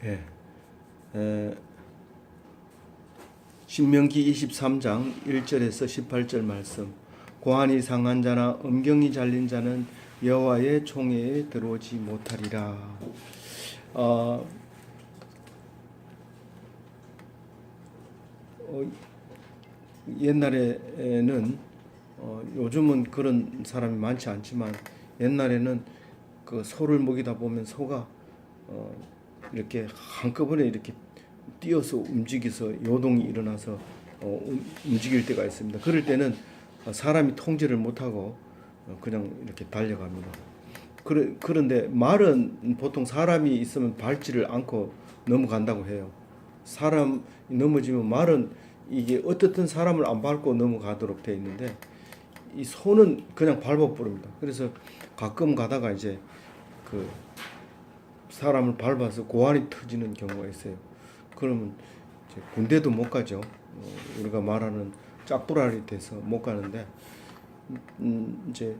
예. 에, 신명기 23장 1절에서 18절 말씀. 고환이 상한 자나 음경이 잘린 자는 여호와의 총회에 들어오지 못하리라. 어, 옛날에는 요즘은 그런 사람이 많지 않지만 옛날에는 그 소를 먹이다 보면 소가 이렇게 한꺼번에 이렇게 뛰어서 움직여서 요동이 일어나서 움직일 때가 있습니다. 그럴 때는 사람이 통제를 못하고 그냥 이렇게 달려갑니다. 그런데 말은 보통 사람이 있으면 밟지를 않고 넘어간다고 해요. 사람이 넘어지면 말은 이게 어떻든 사람을 안 밟고 넘어가도록 되어 있는데 이 소는 그냥 밟아버립니다. 그래서 가끔 가다가 이제 그 사람을 밟아서 고환이 터지는 경우가 있어요. 그러면 이제 군대도 못 가죠. 우리가 말하는 짝부랄이 돼서 못 가는데 이제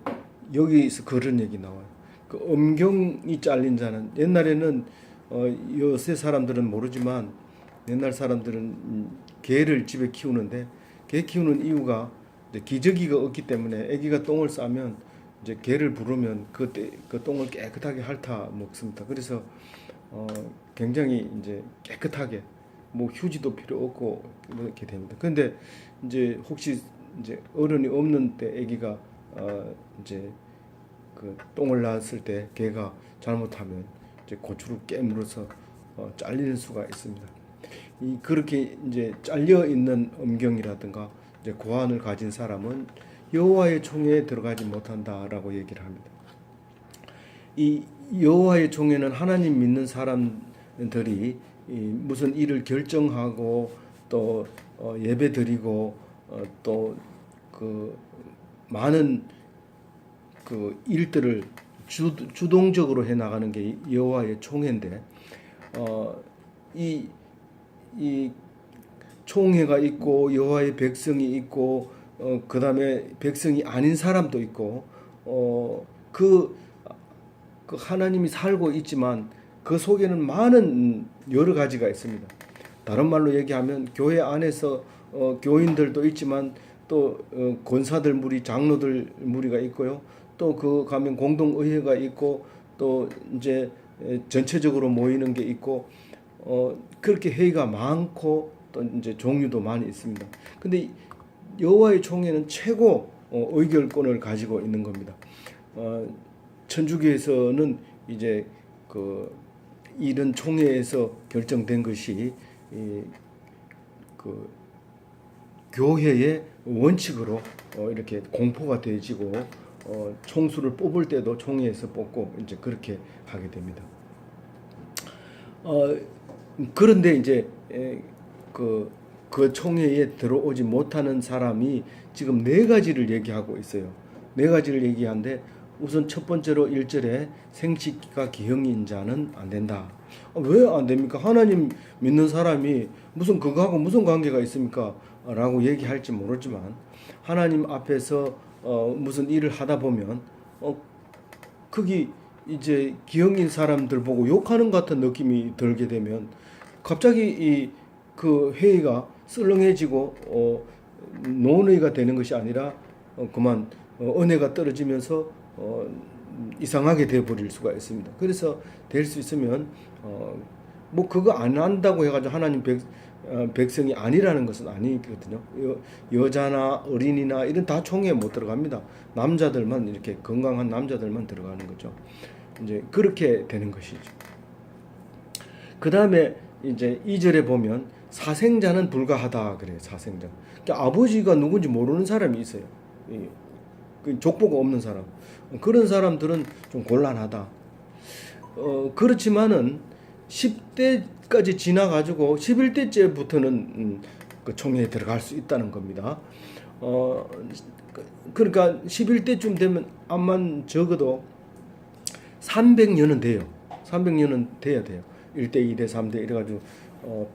여기서 그런 얘기 나와요. 그 음경이 잘린 자는 옛날에는 요새 사람들은 모르지만 옛날 사람들은 개를 집에 키우는데 개 키우는 이유가 이제 기저귀가 없기 때문에 아기가 똥을 싸면 이제 개를 부르면 그 똥을 깨끗하게 핥아 먹습니다. 그래서 굉장히 이제 깨끗하게 뭐 휴지도 필요 없고 이렇게 됩니다. 그런데 이제 혹시 이제 어른이 없는 때 아기가 이제 그 똥을 낳았을 때 개가 잘못하면 이제 고추를 깨물어서 잘리는 수가 있습니다. 그렇게 이제 잘려 있는 음경이라든가 이제 고환을 가진 사람은 여호와의 총회에 들어가지 못한다라고 얘기를 합니다. 이 여호와의 총회는 하나님 믿는 사람들이 무슨 일을 결정하고 또 예배 드리고 또 그 많은 그 일들을 주동적으로 해 나가는 게 여호와의 총회인데 이 총회가 있고 여호와의 백성이 있고 그다음에 백성이 아닌 사람도 있고 그 하나님이 살고 있지만 그 속에는 많은 여러 가지가 있습니다. 다른 말로 얘기하면 교회 안에서 교인들도 있지만 또 권사들 무리, 장로들 무리가 있고요. 또 그 가면 공동의회가 있고 또 이제 전체적으로 모이는 게 있고 그렇게 회의가 많고 또 이제 종류도 많이 있습니다. 근데 여호와의 총회는 최고 의결권을 가지고 있는 겁니다. 천주교에서는 이제 그 이런 총회에서 결정된 것이 그 교회의 원칙으로 이렇게 공포가 되어지고 총수를 뽑을 때도 총회에서 뽑고 이제 그렇게 하게 됩니다. 그런데 이제 그 총회에 들어오지 못하는 사람이 지금 네 가지를 얘기하고 있어요. 네 가지를 얘기하는데 우선 첫 번째로 1절에 생식기가 기형인 자는 안 된다. 왜 안 됩니까? 하나님 믿는 사람이 무슨 그거하고 무슨 관계가 있습니까? 라고 얘기할지 모르지만 하나님 앞에서 무슨 일을 하다 보면 거기 이제 기형인 사람들 보고 욕하는 것 같은 느낌이 들게 되면 갑자기 그 회의가 썰렁해지고 논의가 되는 것이 아니라 그만 은혜가 떨어지면서 이상하게 되어버릴 수가 있습니다. 그래서 될 수 있으면 뭐 그거 안 한다고 해가지고 하나님 백성이 아니라는 것은 아니거든요. 여자나 어린이나 이런 다 총회에 못 들어갑니다. 남자들만 이렇게 건강한 남자들만 들어가는 거죠. 이제 그렇게 되는 것이죠. 그 다음에 이제 2절에 보면 사생자는 불가하다 그래요. 사생자. 그러니까 아버지가 누군지 모르는 사람이 있어요. 그 족보가 없는 사람. 그런 사람들은 좀 곤란하다. 그렇지만은 10대까지 지나가지고 11대째부터는 그 총회에 들어갈 수 있다는 겁니다. 그러니까 11대쯤 되면 암만 적어도 300년은 돼요. 300년은 돼야 돼요. 1대, 2대, 3대 이래가지고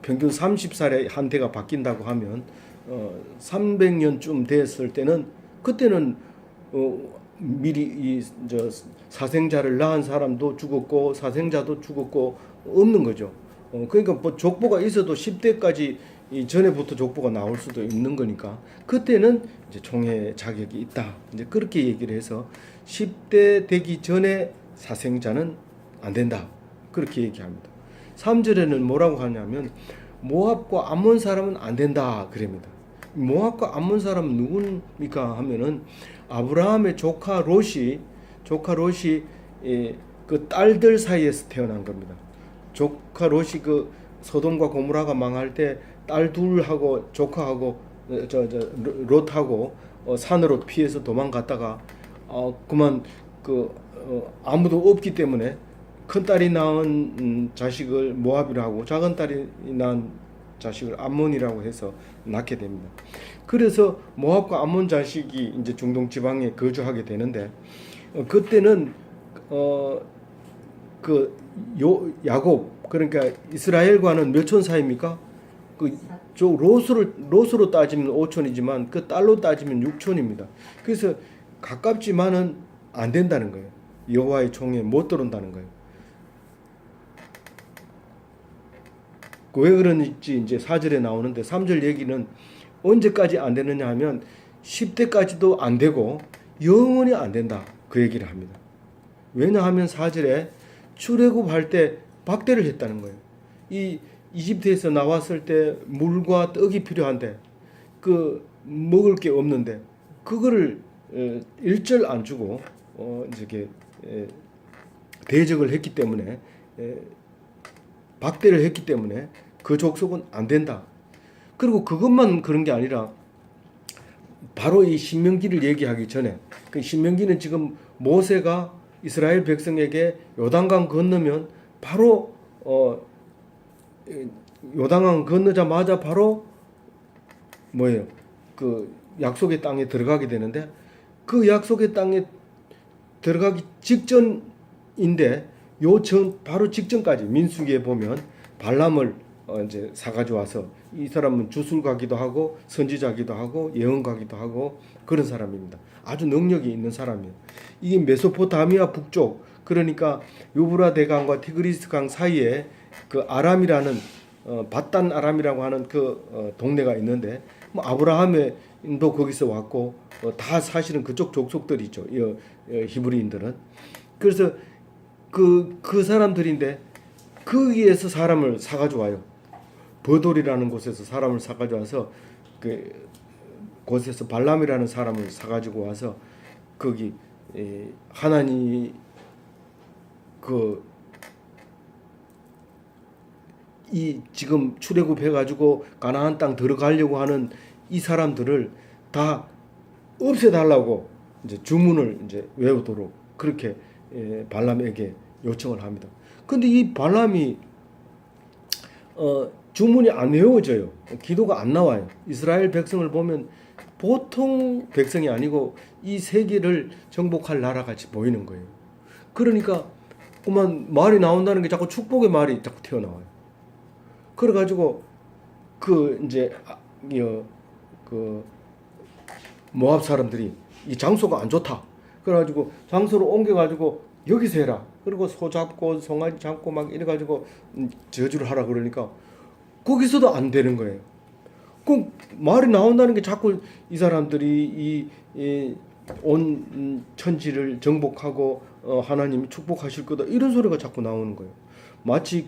평균 30살에 한 대가 바뀐다고 하면 300년쯤 됐을 때는 그때는 미리 사생자를 낳은 사람도 죽었고 사생자도 죽었고 없는 거죠. 그러니까 뭐 족보가 있어도 10대까지 이 전에부터 족보가 나올 수도 있는 거니까 그때는 이제 총회 자격이 있다. 이제 그렇게 얘기를 해서 10대 되기 전에 사생자는 안 된다. 그렇게 얘기합니다. 3절에는 뭐라고 하냐면 모압과 암몬 사람은 안 된다. 그럽니다. 모압과 암몬 사람은 누굽니까 하면은 아브라함의 조카 롯이 그 딸들 사이에서 태어난 겁니다. 조카 롯이 그 소돔과 고모라가 망할 때 딸 둘하고 조카하고 롯하고 산으로 피해서 도망갔다가 그만 아무도 없기 때문에 큰 딸이 낳은 자식을 모압이라고 작은 딸이 낳은 자식을 암몬이라고 해서 낳게 됩니다. 그래서 모압과 암몬 자식이 이제 중동 지방에 거주하게 되는데 그때는 야곱 그러니까 이스라엘과는 몇 촌 사이입니까? 롯으로 따지면 5촌이지만 그 딸로 따지면 6촌입니다. 그래서 가깝지만은 안 된다는 거예요. 여호와의 총에 못 들어온다는 거예요. 왜 그런지 이제 4절에 나오는데 3절 얘기는 언제까지 안 되느냐 하면 10대까지도 안 되고 영원히 안 된다. 그 얘기를 합니다. 왜냐하면 4절에 출애굽할 때 박대를 했다는 거예요. 이 이집트에서 나왔을 때 물과 떡이 필요한데 먹을 게 없는데 그거를 일절 안 주고 이렇게 대적을 했기 때문에 박대를 했기 때문에 그 족속은 안 된다. 그리고 그것만 그런 게 아니라 바로 이 신명기를 얘기하기 전에 그 신명기는 지금 모세가 이스라엘 백성에게 요단강 건너면 바로 요단강 건너자마자 바로 뭐예요? 그 약속의 땅에 들어가게 되는데 그 약속의 땅에 들어가기 직전인데 바로 직전까지 민수기에 보면 발람을 이제 사가지고 와서 이 사람은 주술가기도 하고 선지자기도 하고 예언가기도 하고 그런 사람입니다. 아주 능력이 있는 사람이에요. 이게 메소포타미아 북쪽 그러니까 유브라 대강과 티그리스 강 사이에 그 아람이라는 바단 아람이라고 하는 동네가 있는데 뭐 아브라함도 거기서 왔고 다 사실은 그쪽 족속들이죠. 히브리인들은 그래서 그 사람들인데 거기에서 사람을 사가지고 와요. 버돌이라는 곳에서 사람을 사가지고 와서 곳에서 발람이라는 사람을 사가지고 와서 거기 하나님 이 지금 출애굽해가지고 가나안 땅 들어가려고 하는 이 사람들을 다 없애달라고 이제 주문을 이제 외우도록 그렇게 발람에게 요청을 합니다. 근데 이 발람이 주문이 안 외워져요. 기도가 안 나와요. 이스라엘 백성을 보면 보통 백성이 아니고 이 세계를 정복할 나라 같이 보이는 거예요. 그러니까 그만 말이 나온다는 게 자꾸 축복의 말이 자꾸 튀어나와요. 그래가지고 이제 모압 사람들이 이 장소가 안 좋다. 그래가지고 장소를 옮겨가지고 여기서 해라. 그리고 소 잡고 송아지 잡고 막 이래가지고 저주를 하라 그러니까 거기서도 안 되는 거예요. 그 말이 나온다는 게 자꾸 이 사람들이 온 천지를 정복하고 하나님이 축복하실 거다 이런 소리가 자꾸 나오는 거예요. 마치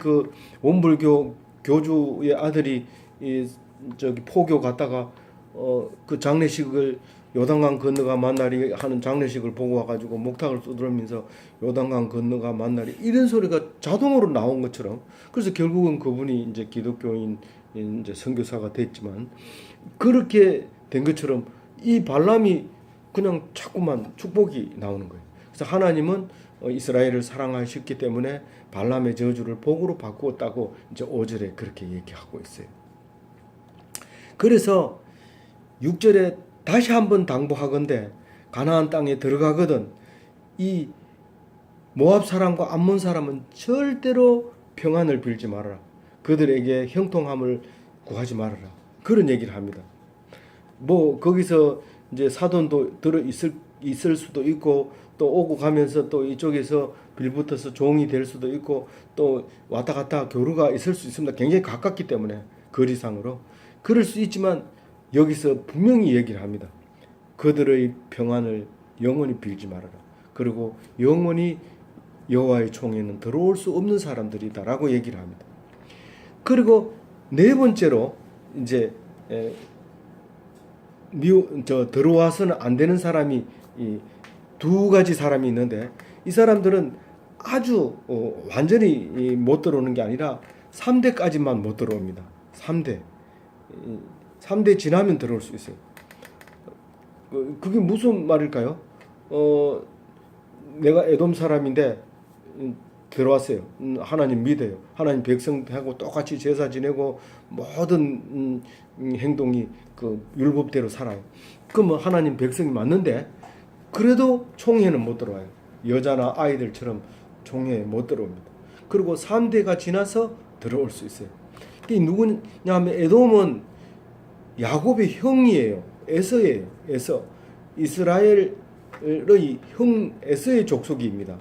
원불교 교주의 아들이 포교 갔다가 그 장례식을 요단강 건너가 만날이 하는 장례식을 보고 와가지고 목탁을 두드리면서 요단강 건너가 만날이 이런 소리가 자동으로 나온 것처럼 그래서 결국은 그분이 이제 기독교인 이제 선교사가 됐지만 그렇게 된 것처럼 이 발람이 그냥 자꾸만 축복이 나오는 거예요. 그래서 하나님은 이스라엘을 사랑하셨기 때문에 발람의 저주를 복으로 바꾸었다고 이제 5절에 그렇게 얘기하고 있어요. 그래서 6절에 다시 한번 당부하건대 가나안 땅에 들어가거든 이 모압 사람과 암몬 사람은 절대로 평안을 빌지 말아라. 그들에게 형통함을 구하지 말아라. 그런 얘기를 합니다. 뭐 거기서 이제 사돈도 들어 있을 수도 있고 또 오고 가면서 또 이쪽에서 빌붙어서 종이 될 수도 있고 또 왔다 갔다 교류가 있을 수 있습니다. 굉장히 가깝기 때문에 거리상으로 그럴 수 있지만 여기서 분명히 얘기를 합니다. 그들의 평안을 영원히 빌지 말아라. 그리고 영원히 여호와의 총회는 들어올 수 없는 사람들이다라고 얘기를 합니다. 그리고 네 번째로 이제 들어와서는 안 되는 사람이 두 가지 사람이 있는데 이 사람들은 아주 완전히 못 들어오는 게 아니라 3대까지만 못 들어옵니다. 3대 지나면 들어올 수 있어요. 그게 무슨 말일까요? 내가 에돔 사람인데 들어왔어요. 하나님 믿어요. 하나님 백성하고 똑같이 제사 지내고 모든 행동이 그 율법대로 살아요. 그러면 하나님 백성이 맞는데 그래도 총회는 못 들어와요. 여자나 아이들처럼 총회에 못 들어옵니다. 그리고 3대가 지나서 들어올 수 있어요. 이게 누구냐 하면 에돔은 야곱의 형이에요. 에서예요. 에서. 이스라엘의 형 에서의 족속입니다.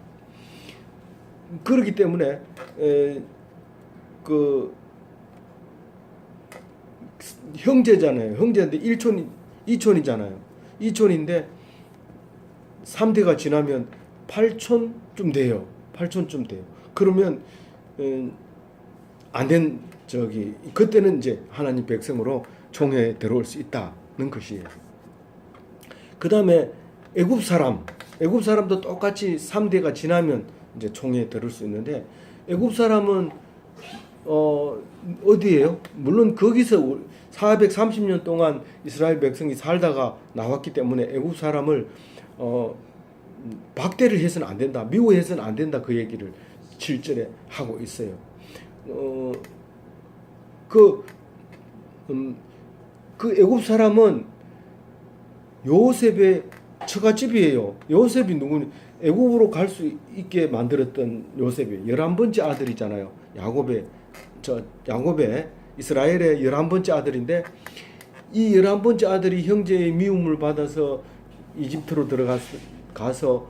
그렇기 때문에 그 형제잖아요. 형제인데 2촌이잖아요. 2촌인데 3대가 지나면 8촌쯤 돼요. 8촌쯤 돼요. 그러면 안 된 그때는 이제 하나님 백성으로 총회에 들어올 수 있다는 것이에요. 그 다음에 애굽 사람도 똑같이 3대가 지나면 이제 총회에 들을 수 있는데 애굽 사람은 어디예요? 물론 거기서 430년 동안 이스라엘 백성이 살다가 나왔기 때문에 애굽 사람을 박대를 해서는 안 된다, 미워해서는 안 된다 그 얘기를 7절에 하고 있어요. 그 애굽 사람은 요셉의 처갓집이에요. 요셉이 누구니? 애굽으로 갈 수 있게 만들었던 요셉이 11번째 아들이잖아요. 야곱의 이스라엘의 11번째 아들인데 이 11번째 아들이 형제의 미움을 받아서 이집트로 가서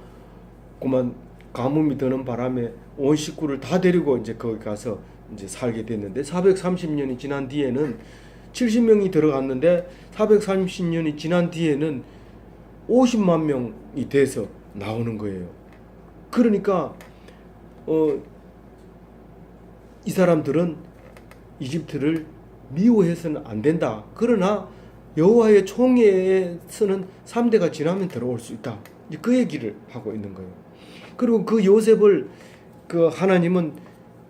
그만 가뭄이 드는 바람에 온 식구를 다 데리고 이제 거기 가서 이제 살게 됐는데 430년이 지난 뒤에는 70명이 들어갔는데 430년이 지난 뒤에는 50만 명이 돼서 나오는 거예요. 그러니까 이 사람들은 이집트를 미워해서는 안 된다. 그러나 여호와의 총회에서는 3대가 지나면 들어올 수 있다. 그 얘기를 하고 있는 거예요. 그리고 그 요셉을 그 하나님은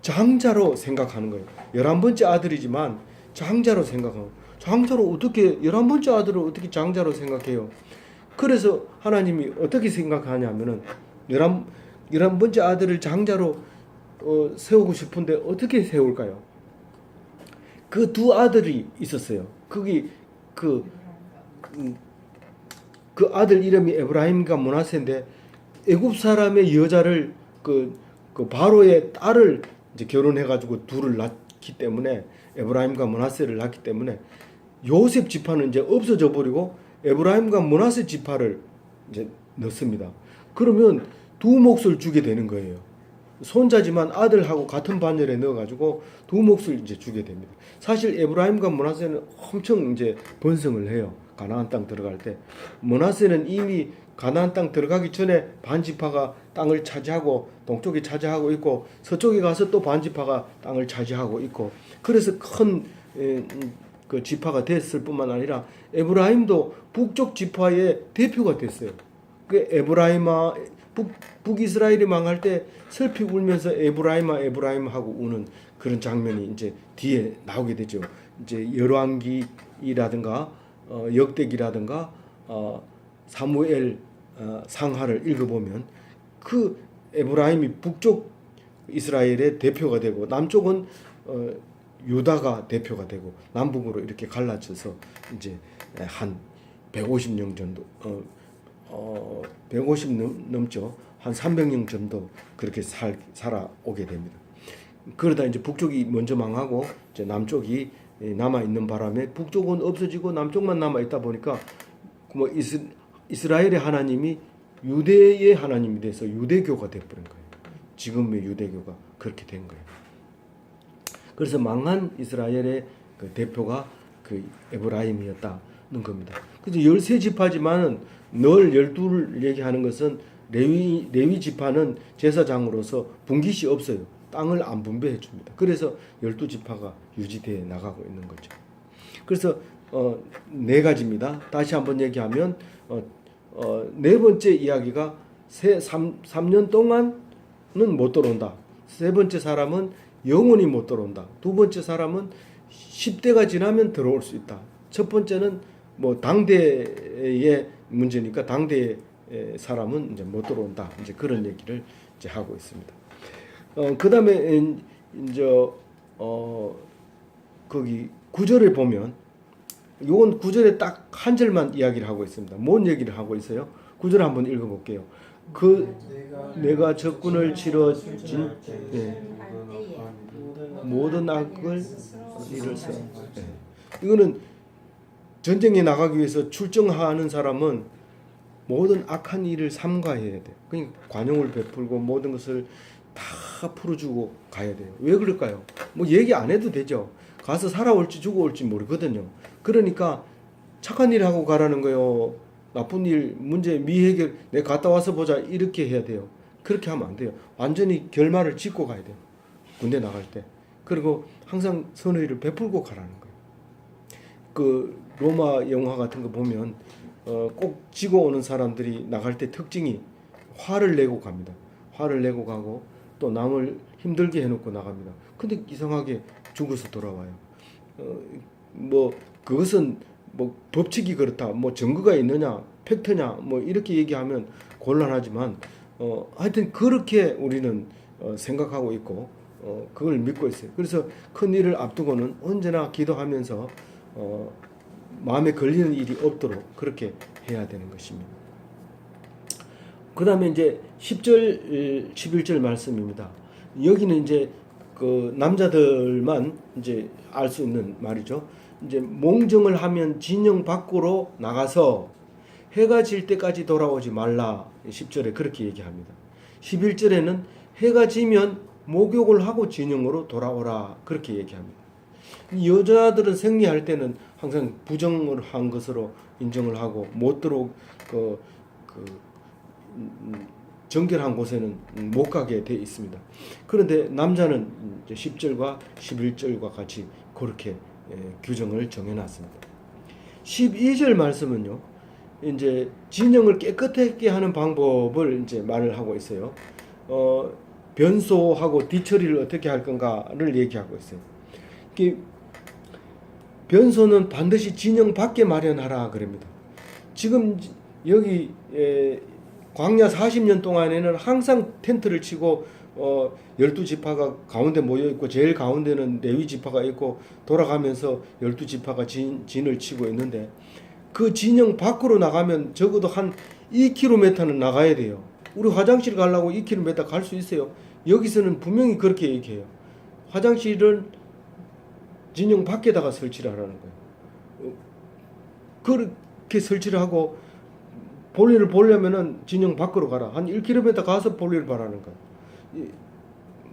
장자로 생각하는 거예요. 11번째 아들이지만 장자로 생각하고, 장자로 어떻게 11번째 아들을 어떻게 장자로 생각해요? 그래서 하나님이 어떻게 생각하냐면은 11번째 아들을 장자로 세우고 싶은데 어떻게 세울까요? 그 두 아들이 있었어요. 거기 그 아들 이름이 에브라임과 므낫세인데 애굽 사람의 여자를 그 바로의 딸을 이제 결혼해가지고 둘을 낳기 때문에 에브라임과 므낫세를 낳기 때문에 요셉 지파는 이제 없어져 버리고 에브라임과 므낫세 지파를 이제 넣습니다. 그러면 두 몫을 주게 되는 거예요. 손자지만 아들하고 같은 반열에 넣어가지고 두 몫을 이제 주게 됩니다. 사실 에브라임과 므낫세는 엄청 이제 번성을 해요. 가나안 땅 들어갈 때 므낫세는 이미 가나안 땅 들어가기 전에 반지파가 땅을 차지하고 동쪽에 차지하고 있고 서쪽에 가서 또 반지파가 땅을 차지하고 있고 그래서 큰 그 지파가 됐을 뿐만 아니라 에브라임도 북쪽 지파의 대표가 됐어요. 그 에브라임아 북이스라엘이 망할 때 슬피 울면서 에브라임아 하고 우는 그런 장면이 이제 뒤에 나오게 되죠. 이제 열왕기라든가 역대기라든가 사무엘 상하를 읽어보면 그 에브라임이 북쪽 이스라엘의 대표가 되고 남쪽은 유다가 대표가 되고 남북으로 이렇게 갈라져서 이제 한 150명 정도 150 넘죠. 한 300명 정도 그렇게 살아오게 됩니다. 그러다 이제 북쪽이 먼저 망하고 이제 남쪽이 남아 있는 바람에 북쪽은 없어지고 남쪽만 남아 있다 보니까 뭐 이스라엘의 하나님이 유대의 하나님이 돼서 유대교가 돼버린 거예요. 지금의 유대교가 그렇게 된 거예요. 그래서 망한 이스라엘의 그 대표가 그 에브라임이었다는 겁니다. 그래서 13지파지만은 늘 12를 얘기하는 것은 레위 지파는 제사장으로서 분깃이 없어요. 땅을 안 분배해 줍니다. 그래서 12지파가 유지되어 나가고 있는 거죠. 그래서 네 가지입니다. 다시 한번 얘기하면 네 번째 이야기가 3년 동안은 못 들어온다. 세 번째 사람은 영원히 못 들어온다. 두 번째 사람은 10대가 지나면 들어올 수 있다. 첫 번째는 뭐 당대의 문제니까 당대의 사람은 이제 못 들어온다. 이제 그런 얘기를 이제 하고 있습니다. 그다음에 이제 거기 9절에 보면 요건 9절에 딱 한 절만 이야기를 하고 있습니다. 뭔 얘기를 하고 있어요? 9절 한번 읽어 볼게요. 내가 적군을 치러 모든 악을 이룰서. 이거는 전쟁에 나가기 위해서 출정하는 사람은 모든 악한 일을 삼가해야 돼. 그러니까 관용을 베풀고 모든 것을 다 풀어주고 가야 돼요. 왜 그럴까요? 뭐 얘기 안 해도 되죠. 가서 살아올지 죽어올지 모르거든요. 그러니까 착한 일 하고 가라는 거예요. 나쁜 일, 문제 미해결 내가 갔다 와서 보자 이렇게 해야 돼요. 그렇게 하면 안 돼요. 완전히 결말을 짓고 가야 돼요. 군대 나갈 때. 그리고 항상 선의를 베풀고 가라는 거예요. 그 로마 영화 같은 거 보면 꼭 지고 오는 사람들이 나갈 때 특징이 화를 내고 갑니다. 화를 내고 가고 또 남을 힘들게 해놓고 나갑니다. 근데 이상하게 죽어서 돌아와요. 뭐 그것은 뭐 법칙이 그렇다, 뭐 증거가 있느냐, 팩트냐, 뭐 이렇게 얘기하면 곤란하지만 하여튼 그렇게 우리는 생각하고 있고 그걸 믿고 있어요. 그래서 큰 일을 앞두고는 언제나 기도하면서 마음에 걸리는 일이 없도록 그렇게 해야 되는 것입니다. 그 다음에 이제 10절, 11절 말씀입니다. 여기는 이제 그 남자들만 이제 알 수 있는 말이죠. 이제 몽정을 하면 진영 밖으로 나가서 해가 질 때까지 돌아오지 말라. 10절에 그렇게 얘기합니다. 11절에는 해가 지면 목욕을 하고 진영으로 돌아오라. 그렇게 얘기합니다. 여자들은 생리할 때는 항상 부정을 한 것으로 인정을 하고 못 들어오고 정결한 곳에는 못 가게 돼 있습니다. 그런데 남자는 10절과 11절과 같이 그렇게 규정을 정해놨습니다. 12절 말씀은요, 이제 진영을 깨끗하게 하는 방법을 이제 말을 하고 있어요. 변소하고 뒤처리를 어떻게 할 건가를 얘기하고 있어요. 변소는 반드시 진영 밖에 마련하라 그럽니다. 지금 여기 광야 40년 동안에는 항상 텐트를 치고 12지파가 가운데 모여 있고 제일 가운데는 레위 지파가 있고 돌아가면서 12지파가 진을 치고 있는데 그 진영 밖으로 나가면 적어도 한 2km는 나가야 돼요. 우리 화장실 가려고 2km 갈 수 있어요. 여기서는 분명히 그렇게 얘기해요. 화장실은 진영 밖에다가 설치를 하라는 거예요. 그렇게 설치를 하고 볼일을 보려면은 진영 밖으로 가라. 한 1km 가서 볼일을 바라는 거야.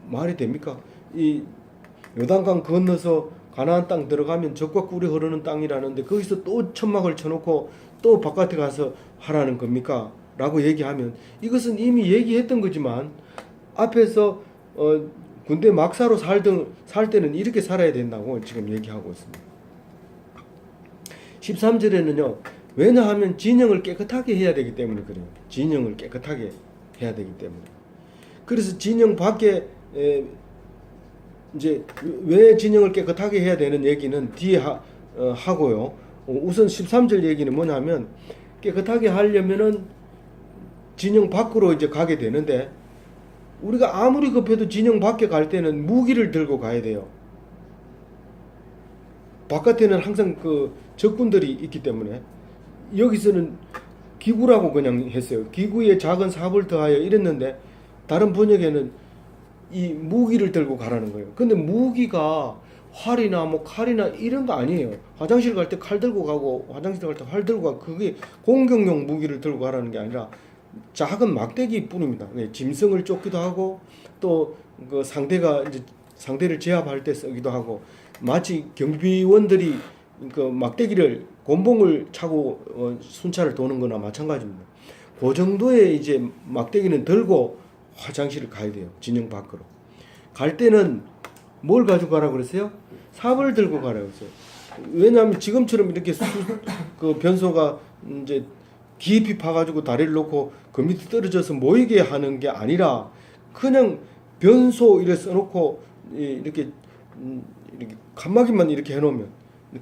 말이 됩니까? 이 요단강 건너서 가나안 땅 들어가면 젖과 꿀이 흐르는 땅이라는데 거기서 또 천막을 쳐놓고 또 바깥에 가서 하라는 겁니까? 라고 얘기하면 이것은 이미 얘기했던 거지만 앞에서 군대 막사로 살 때는 이렇게 살아야 된다고 지금 얘기하고 있습니다. 13절에는요. 왜냐하면 진영을 깨끗하게 해야 되기 때문에 그래요. 진영을 깨끗하게 해야 되기 때문에. 그래서 진영 밖에 이제 왜 진영을 깨끗하게 해야 되는 얘기는 뒤에 하고요. 우선 13절 얘기는 뭐냐면 깨끗하게 하려면은 진영 밖으로 이제 가게 되는데 우리가 아무리 급해도 진영 밖에 갈 때는 무기를 들고 가야 돼요. 바깥에는 항상 그 적군들이 있기 때문에 여기서는 기구라고 그냥 했어요. 기구에 작은 삽을 더하여 이랬는데 다른 번역에는 이 무기를 들고 가라는 거예요. 근데 무기가 활이나 뭐 칼이나 이런 거 아니에요. 화장실 갈 때 칼 들고 가고 화장실 갈 때 활 들고 가고 그게 공격용 무기를 들고 가라는 게 아니라 작은 막대기뿐입니다. 짐승을 쫓기도 하고 또 그 상대가 이제 상대를 제압할 때 쓰기도 하고 마치 경비원들이 그 막대기를 곤봉을 차고 순찰을 도는 거나 마찬가지입니다. 그 정도의 이제 막대기는 들고 화장실을 가야 돼요. 진영 밖으로. 갈 때는 뭘 가지고 가라고 그랬어요? 삽을 들고 가라고 했어요. 왜냐하면 지금처럼 이렇게 그 변소가 이제 깊이 파가지고 다리를 놓고 그 밑에 떨어져서 모이게 하는 게 아니라 그냥 변소 이렇게 써놓고 이렇게 칸막이만 이렇게 해놓으면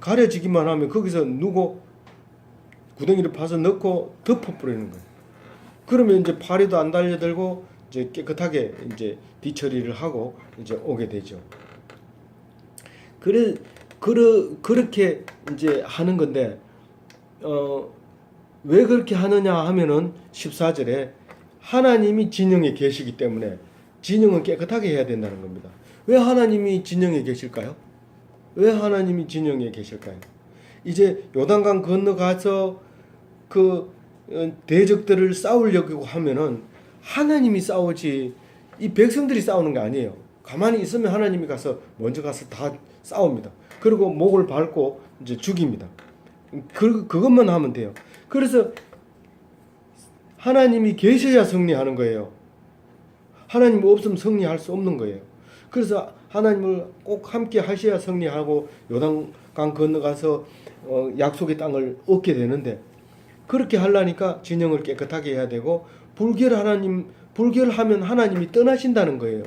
가려지기만 하면 거기서 누고 구덩이를 파서 넣고 덮어버리는 거예요. 그러면 이제 파리도 안 달려들고 이제 깨끗하게 이제 뒤처리를 하고 이제 오게 되죠. 그렇게 이제 하는 건데 왜 그렇게 하느냐 하면은 14절에 하나님이 진영에 계시기 때문에 진영은 깨끗하게 해야 된다는 겁니다. 왜 하나님이 진영에 계실까요? 왜 하나님이 진영에 계실까요? 이제 요단강 건너가서 그 대적들을 싸우려고 하면은 하나님이 싸우지 이 백성들이 싸우는 게 아니에요. 가만히 있으면 하나님이 먼저 가서 다 싸웁니다. 그리고 목을 밟고 이제 죽입니다. 그것만 하면 돼요. 그래서 하나님이 계셔야 승리하는 거예요. 하나님 없으면 승리할 수 없는 거예요. 그래서 하나님을 꼭 함께 하셔야 승리하고 요단강 건너가서 약속의 땅을 얻게 되는데 그렇게 하려니까 진영을 깨끗하게 해야 되고 불결하면 하나님이 떠나신다는 거예요.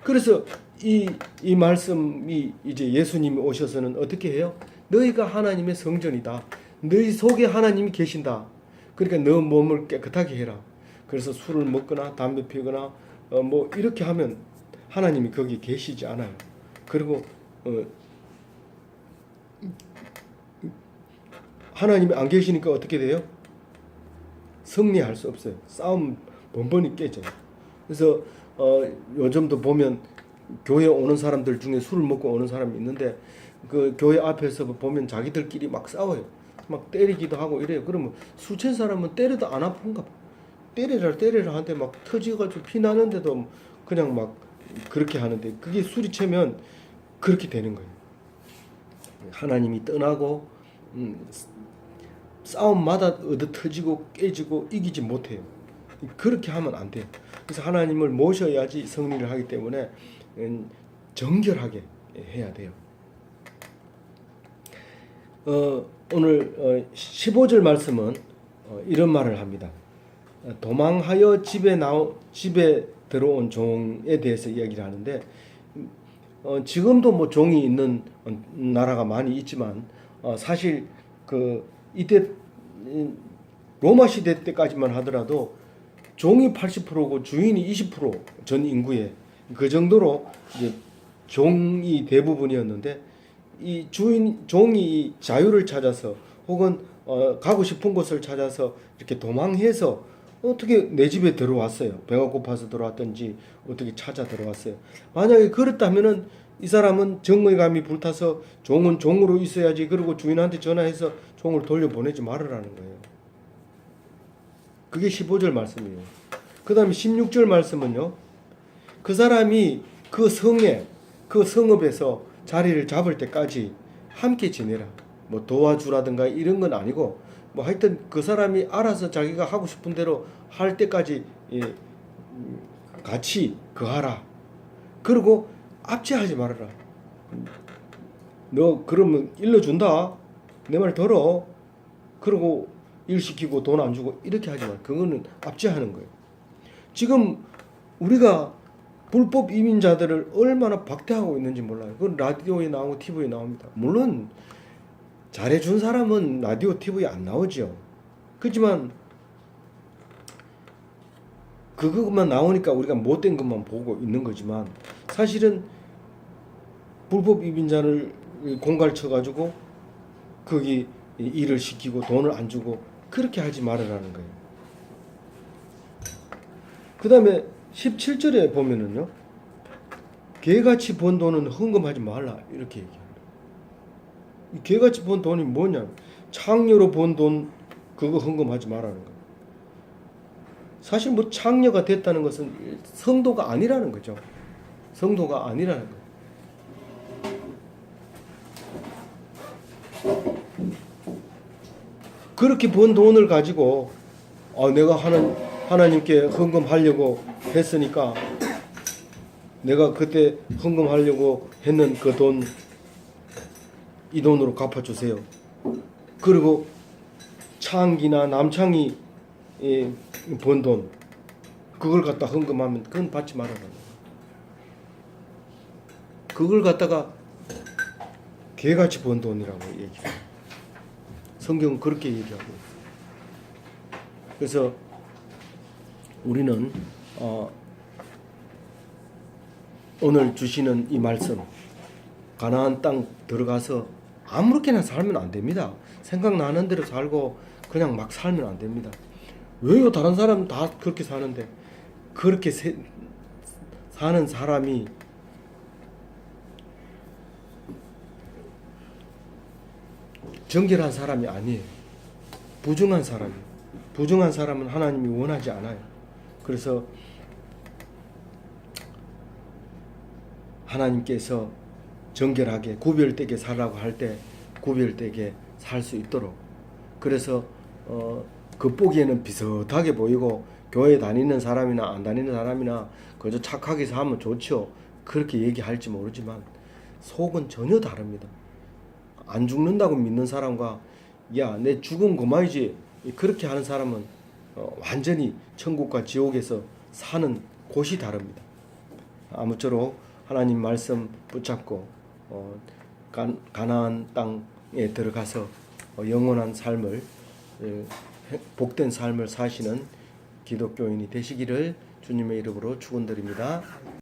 그래서 이 말씀이 이제 예수님이 오셔서는 어떻게 해요? 너희가 하나님의 성전이다. 너희 속에 하나님이 계신다. 그러니까 너 몸을 깨끗하게 해라. 그래서 술을 먹거나 담배 피거나 뭐 이렇게 하면 하나님이 거기 계시지 않아요. 그리고 하나님이 안 계시니까 어떻게 돼요? 승리할 수 없어요. 싸움 번번이 깨져요. 그래서 요즘도 보면 교회 오는 사람들 중에 술을 먹고 오는 사람이 있는데 그 교회 앞에서 보면 자기들끼리 막 싸워요. 막 때리기도 하고 이래요. 그러면 술 취한 사람은 때려도 안 아픈가 봐. 때리라 한테 막 터지가지고 피 나는데도 그냥 막 그렇게 하는데 그게 술이 채면 그렇게 되는 거예요. 하나님이 떠나고 싸움마다 얻어 터지고 깨지고 이기지 못해요. 그렇게 하면 안 돼요. 그래서 하나님을 모셔야지 승리를 하기 때문에 정결하게 해야 돼요. 오늘 15절 말씀은 이런 말을 합니다. 도망하여 집에 들어온 종에 대해서 이야기를 하는데 지금도 뭐 종이 있는 나라가 많이 있지만 사실 이때 로마 시대 때까지만 하더라도 종이 80%고 주인이 20%전 인구에 그 정도로 이제 종이 대부분이었는데 이 종이 자유를 찾아서 혹은 가고 싶은 곳을 찾아서 이렇게 도망해서 어떻게 내 집에 들어왔어요. 배가 고파서 들어왔든지 어떻게 찾아 들어왔어요. 만약에 그렇다면은 이 사람은 정의감이 불타서 종은 종으로 있어야지. 그리고 주인한테 전화해서 종을 돌려보내지 말으라는 거예요. 그게 15절 말씀이에요. 그 다음에 16절 말씀은요. 그 사람이 그 성에 그 성읍에서 자리를 잡을 때까지 함께 지내라. 뭐 도와주라든가 이런 건 아니고 뭐 하여튼 그 사람이 알아서 자기가 하고 싶은 대로 할 때까지 같이 거하라. 그리고 압제하지 말아라. 너 그러면 일러준다. 내 말 들어. 그리고 일 시키고 돈 안 주고 이렇게 하지 말. 그거는 압제하는 거예요. 지금 우리가 불법 이민자들을 얼마나 박대하고 있는지 몰라요. 그건 라디오에 나오고 TV에 나옵니다. 물론 잘해준 사람은 라디오 TV에 안 나오죠. 그렇지만 그것만 나오니까 우리가 못된 것만 보고 있는 거지만 사실은 불법 이민자를 공갈 쳐가지고 거기 일을 시키고 돈을 안 주고 그렇게 하지 말으라는 거예요. 그 다음에 17절에 보면은요. 개같이 번 돈은 헌금하지 말라 이렇게 얘기합니다. 이 개같이 번 돈이 뭐냐? 창녀로 번 돈 그거 헌금하지 말라는 거예요. 사실 뭐 창녀가 됐다는 것은 성도가 아니라는 거죠. 성도가 아니라는 거예요. 그렇게 번 돈을 가지고 내가 하나님께 헌금하려고 했으니까 내가 그때 헌금하려고 했는 그 돈, 이 돈으로 갚아주세요. 그리고 창기나 남창이 번 돈, 그걸 갖다 헌금하면 그건 받지 말아라. 그걸 갖다가 개같이 번 돈이라고 얘기해요. 성경은 그렇게 얘기하고 있어요. 그래서 우리는 오늘 주시는 이 말씀, 가나안 땅 들어가서 아무렇게나 살면 안 됩니다. 생각나는 대로 살고 그냥 막 살면 안 됩니다. 왜요? 다른 사람 다 그렇게 사는데. 그렇게 사는 사람이 정결한 사람이 아니에요. 부정한 사람이에요. 부정한 사람은 하나님이 원하지 않아요. 그래서 하나님께서 정결하게 구별되게 살라고 할 때 구별되게 살 수 있도록, 그래서 겉보기에는 비슷하게 보이고 교회 다니는 사람이나 안 다니는 사람이나 그저 착하게 살면 좋죠. 그렇게 얘기할지 모르지만 속은 전혀 다릅니다. 안 죽는다고 믿는 사람과 야, 내 죽은 그만이지 그렇게 하는 사람은 완전히 천국과 지옥에서 사는 곳이 다릅니다. 아무쪼록 하나님 말씀 붙잡고 가나안 땅에 들어가서 영원한 삶을, 복된 삶을 사시는 기독교인이 되시기를 주님의 이름으로 축원드립니다.